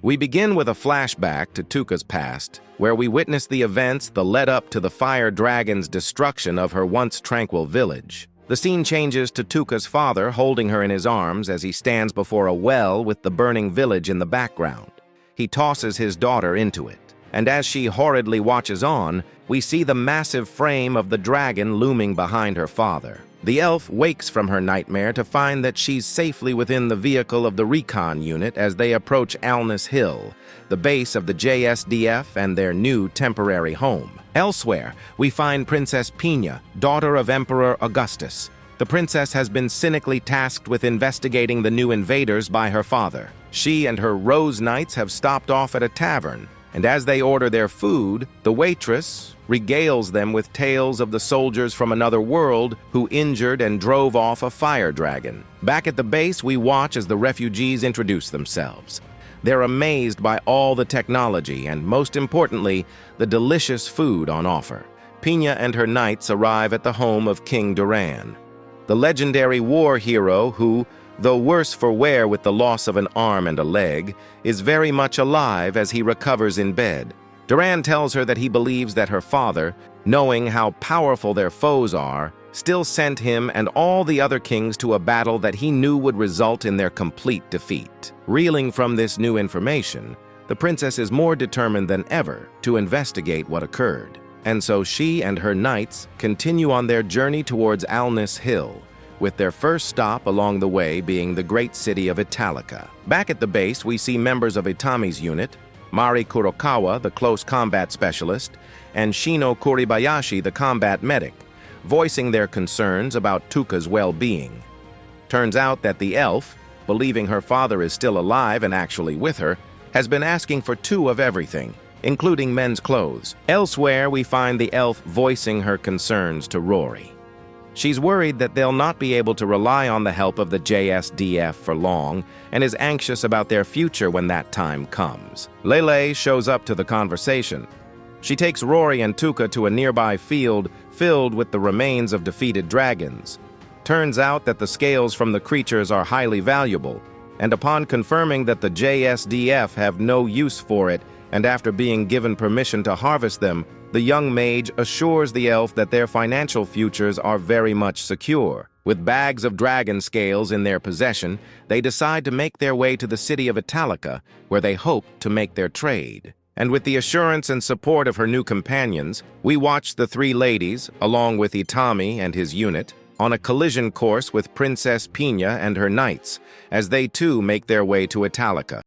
We begin with a flashback to Tuka's past, where we witness the events that led up to the fire dragon's destruction of her once tranquil village. The scene changes to Tuka's father holding her in his arms as he stands before a well with the burning village in the background. He tosses his daughter into it, and as she horridly watches on, we see the massive frame of the dragon looming behind her father. The elf wakes from her nightmare to find that she's safely within the vehicle of the recon unit as they approach Alnus Hill, the base of the JSDF and their new temporary home. Elsewhere, we find Princess Pina, daughter of Emperor Augustus. The princess has been cynically tasked with investigating the new invaders by her father. She and her Rose Knights have stopped off at a tavern, and as they order their food, the waitress regales them with tales of the soldiers from another world who injured and drove off a fire dragon. Back at the base, we watch as the refugees introduce themselves. They're amazed by all the technology and, most importantly, the delicious food on offer. Pina and her knights arrive at the home of King Duran, the legendary war hero who, though worse for wear with the loss of an arm and a leg, is very much alive as he recovers in bed. Duran tells her that he believes that her father, knowing how powerful their foes are, still sent him and all the other kings to a battle that he knew would result in their complete defeat. Reeling from this new information, the princess is more determined than ever to investigate what occurred. And so she and her knights continue on their journey towards Alnus Hill, with their first stop along the way being the great city of Italica. Back at the base, we see members of Itami's unit, Mari Kurokawa, the close combat specialist, and Shino Kuribayashi, the combat medic, voicing their concerns about Tuka's well-being. Turns out that the elf, believing her father is still alive and actually with her, has been asking for two of everything, including men's clothes. Elsewhere, we find the elf voicing her concerns to Rory. She's worried that they'll not be able to rely on the help of the JSDF for long and is anxious about their future when that time comes. Lele shows up to the conversation. She takes Rory and Tuka to a nearby field filled with the remains of defeated dragons. Turns out that the scales from the creatures are highly valuable, and upon confirming that the JSDF have no use for it, and after being given permission to harvest them, the young mage assures the elf that their financial futures are very much secure. With bags of dragon scales in their possession, they decide to make their way to the city of Italica, where they hope to make their trade. And with the assurance and support of her new companions, we watch the three ladies, along with Itami and his unit, on a collision course with Princess Pina and her knights, as they too make their way to Italica.